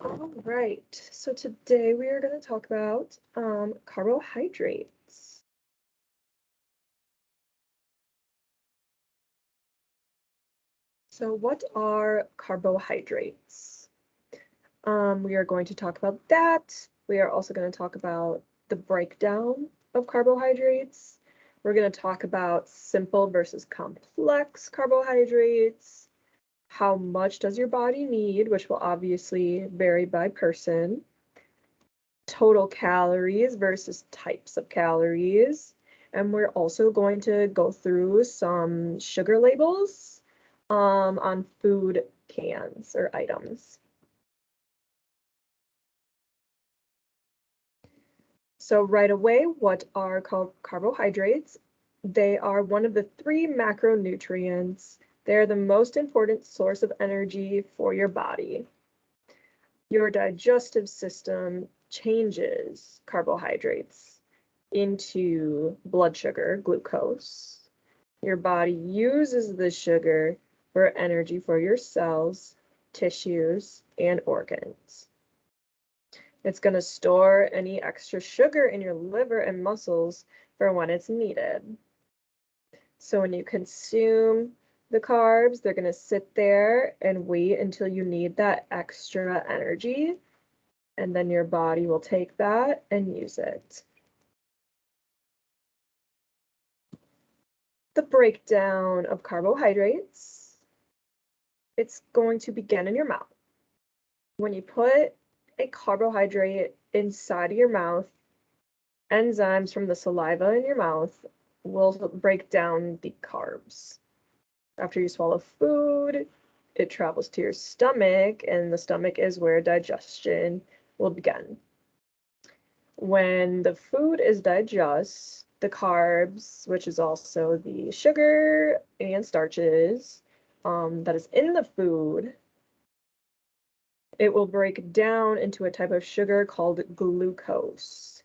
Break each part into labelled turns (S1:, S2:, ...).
S1: All right, so today we are going to talk about carbohydrates. So what are carbohydrates? We are going to talk about that. We are also going to talk about the breakdown of carbohydrates. We're going to talk about simple versus complex carbohydrates. How much does your body need, which will obviously vary by person. Total calories versus types of calories. And we're also going to go through some sugar labels on food cans or items. So right away, what are carbohydrates? They are one of the 3 macronutrients. They're the most important source of energy for your body. Your digestive system changes carbohydrates into blood sugar, glucose. Your body uses the sugar for energy for your cells, tissues, and organs. It's going to store any extra sugar in your liver and muscles for when it's needed. So when you consume the carbs, they're going to sit there and wait until you need that extra energy, and then your body will take that and use it. The breakdown of carbohydrates. It's going to begin in your mouth. When you put a carbohydrate inside of your mouth, enzymes from the saliva in your mouth will break down the carbs. After you swallow food, it travels to your stomach, and the stomach is where digestion will begin. When the food is digested, the carbs, which is also the sugar and starches that is in the food, it will break down into a type of sugar called glucose.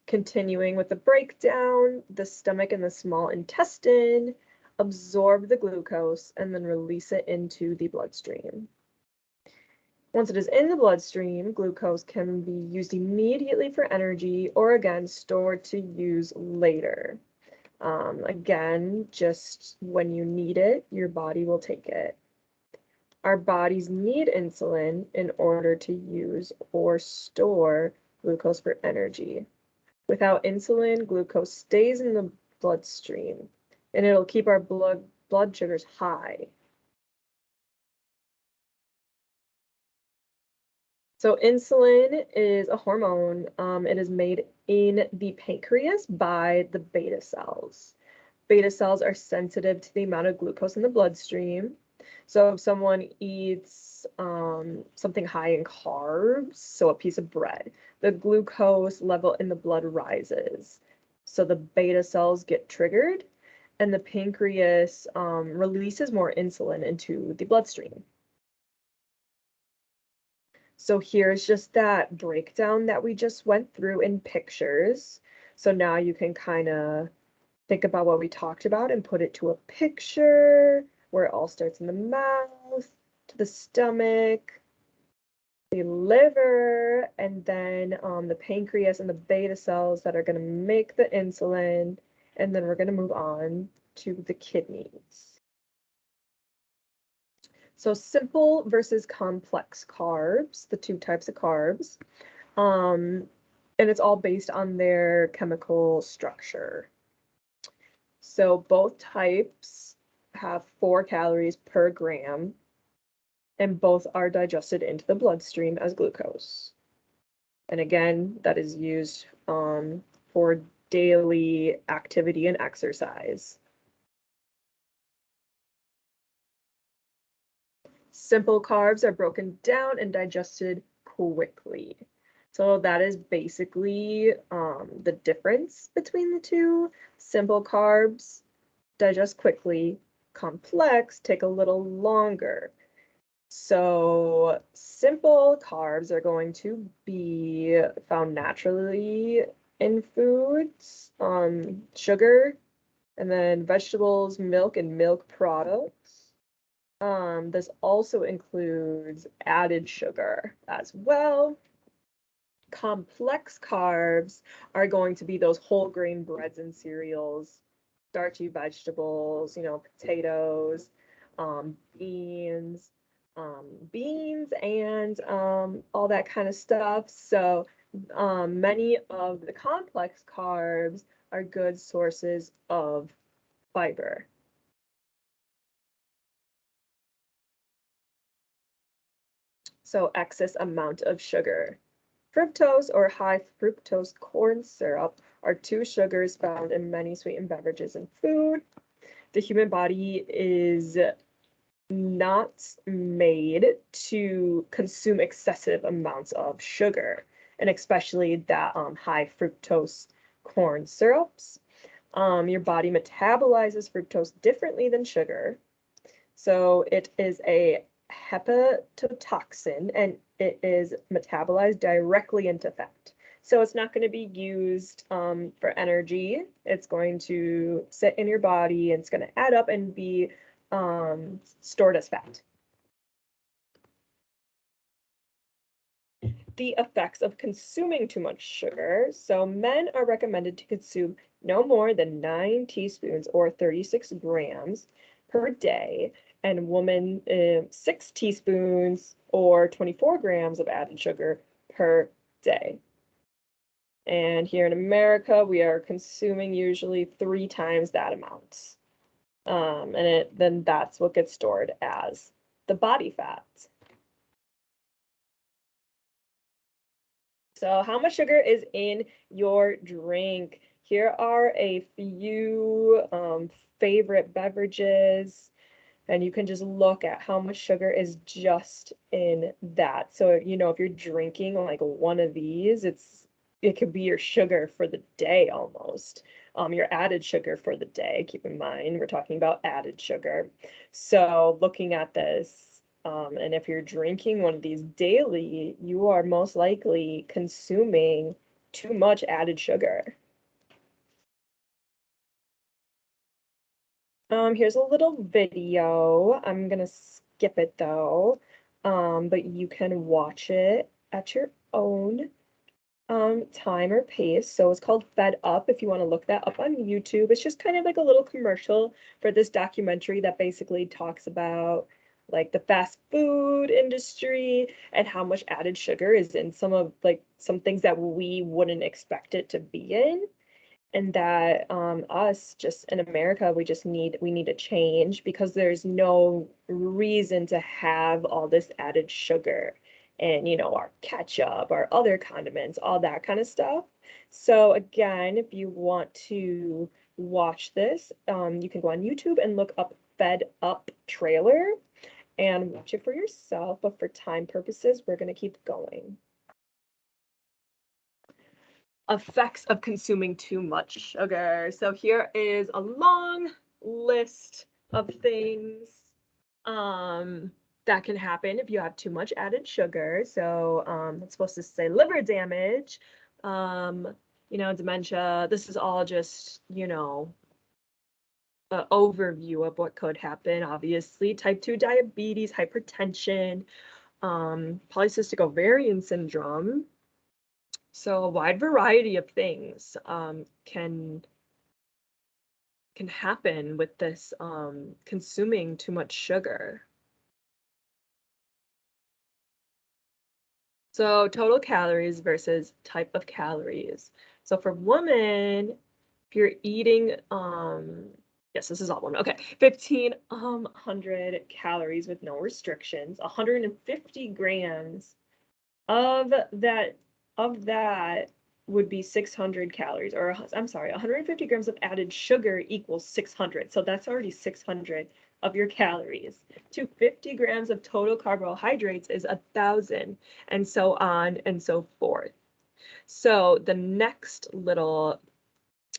S1: Continuing with the breakdown, the stomach and the small intestine absorb the glucose and then release it into the bloodstream. Once it is in the bloodstream, glucose can be used immediately for energy or again stored to use later. Again, just when you need it, your body will take it. Our bodies need insulin in order to use or store glucose for energy. Without insulin, glucose stays in the bloodstream and it'll keep our blood sugars high. So insulin is a hormone. It is made in the pancreas by the beta cells. Beta cells are sensitive to the amount of glucose in the bloodstream. So if someone eats something high in carbs, so a piece of bread, the glucose level in the blood rises. So the beta cells get triggered and the pancreas releases more insulin into the bloodstream. So here's just that breakdown that we just went through in pictures. So now you can kind of think about what we talked about and put it to a picture where it all starts in the mouth, to the stomach, the liver, and then the pancreas and the beta cells that are going to make the insulin. And then we're going to move on to the kidneys. So simple versus complex carbs, the 2 types of carbs. And it's all based on their chemical structure. So both types have 4 calories per gram, and both are digested into the bloodstream as glucose. And again, that is used for daily activity and exercise. Simple carbs are broken down and digested quickly. So that is basically the difference between the 2. Simple carbs digest quickly, complex take a little longer. So simple carbs are going to be found naturally in foods, sugar, and then vegetables, milk, and milk products. This also includes added sugar as well. Complex carbs are going to be those whole grain breads and cereals, starchy vegetables, potatoes, beans, and all that kind of stuff. So many of the complex carbs are good sources of fiber. So excess amount of sugar. Fructose or high fructose corn syrup are two sugars found in many sweetened beverages and food. The human body is not made to consume excessive amounts of sugar, and especially that high fructose corn syrups. Your body metabolizes fructose differently than sugar. So it is a hepatotoxin and it is metabolized directly into fat. So it's not going to be used for energy. It's going to sit in your body and it's going to add up and be stored as fat. The effects of consuming too much sugar. So men are recommended to consume no more than 9 teaspoons or 36 grams per day, and women 6 teaspoons or 24 grams of added sugar per day. And here in America, we are consuming usually 3 times that amount. And then that's what gets stored as the body fat. So how much sugar is in your drink? Here are a few favorite beverages, and you can just look at how much sugar is just in that. So, if you're drinking like one of these, it could be your sugar for the day almost. Your added sugar for the day. Keep in mind, we're talking about added sugar. So looking at this, and if you're drinking one of these daily, you are most likely consuming too much added sugar. Here's a little video. I'm gonna skip it though, but you can watch it at your own time or pace. So it's called Fed Up if you want to look that up on YouTube. It's just kind of like a little commercial for this documentary that basically talks about like the fast food industry and how much added sugar is in some things that we wouldn't expect it to be in. And that us just in America, we need a change because there's no reason to have all this added sugar and our ketchup, our other condiments, all that kind of stuff. So again, if you want to watch this, you can go on YouTube and look up Fed Up trailer and watch it for yourself. But for time purposes, we're going to keep going. Effects of consuming too much sugar. So here is a long list of things that can happen if you have too much added sugar. So it's supposed to say liver damage, dementia. This is all just, an overview of what could happen. Obviously, type 2 diabetes, hypertension, polycystic ovarian syndrome. So a wide variety of things can happen with this consuming too much sugar. So total calories versus type of calories. So for women, if you're eating, yes, this is all women. Okay, 1,500 calories with no restrictions, 150 grams of that would be 600 calories, or I'm sorry, 150 grams of added sugar equals 600. So that's already 600 of your calories. 250 grams of total carbohydrates is 1,000, and so on and so forth. So the next little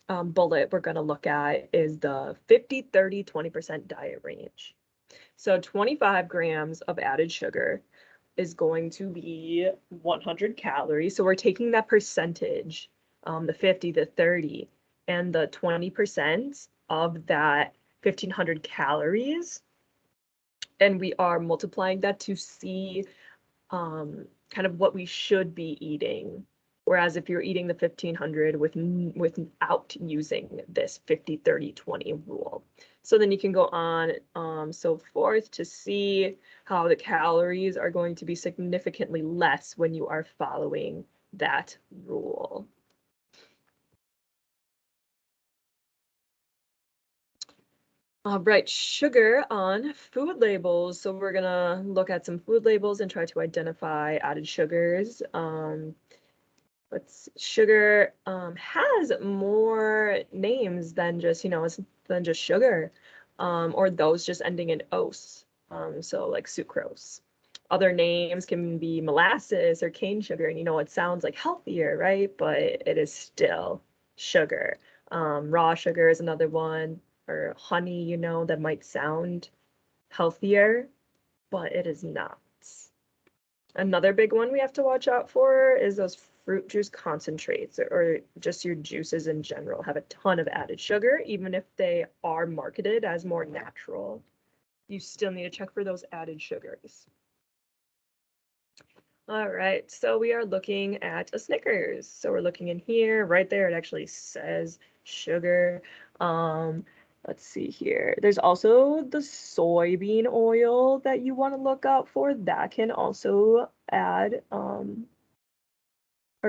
S1: bullet we're going to look at is the 50, 30, 20% diet range. So 25 grams of added sugar is going to be 100 calories. So we're taking that percentage, the 50, the 30, and the 20% of that 1,500 calories and we are multiplying that to see kind of what we should be eating. Whereas if you're eating the 1500 without using this 50, 30, 20 rule. So then you can go on so forth to see how the calories are going to be significantly less when you are following that rule. All right, sugar on food labels. So we're gonna look at some food labels and try to identify added sugars. Sugar has more names than just, than just sugar, or those just ending in ose. So like sucrose. Other names can be molasses or cane sugar, and it sounds like healthier, right? But it is still sugar. Raw sugar is another one, or honey, that might sound healthier, but it is not. Another big one we have to watch out for is those fruit juice concentrates, or just your juices in general have a ton of added sugar, even if they are marketed as more natural. You still need to check for those added sugars. All right, so we are looking at a Snickers. So we're looking in here, right there, it actually says sugar. Let's see here. There's also the soybean oil that you want to look out for. That can also add, or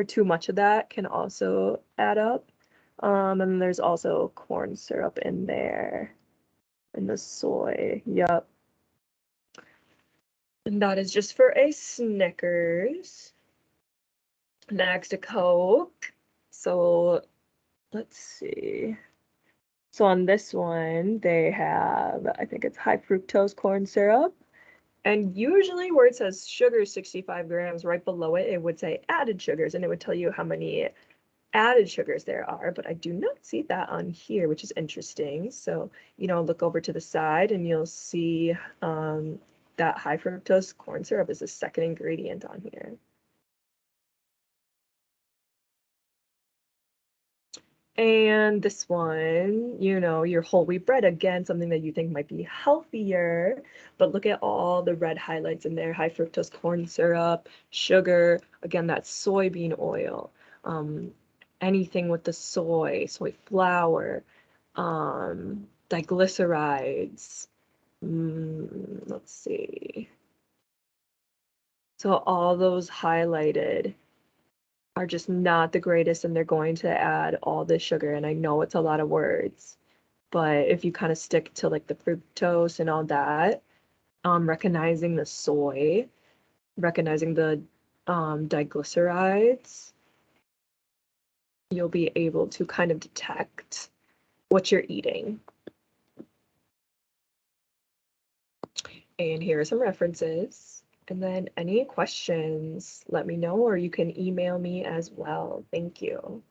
S1: too much of that can also add up. And there's also corn syrup in there, and the soy. Yep. And that is just for a Snickers. Next, a Coke. So let's see. So on this one, they have, I think it's high fructose corn syrup. And usually where it says sugar 65 grams, right below it, it would say added sugars, and it would tell you how many added sugars there are, but I do not see that on here, which is interesting. So, look over to the side and you'll see that high fructose corn syrup is the second ingredient on here. And this one, your whole wheat bread, again, something that you think might be healthier, but look at all the red highlights in there, high fructose corn syrup, sugar, again, that's soybean oil, anything with the soy flour, diglycerides, let's see. So all those highlighted are just not the greatest, and they're going to add all this sugar. And I know it's a lot of words, but if you kind of stick to like the fructose and all that, recognizing the soy, recognizing the diglycerides, you'll be able to kind of detect what you're eating. And here are some references. And then any questions, let me know, or you can email me as well. Thank you.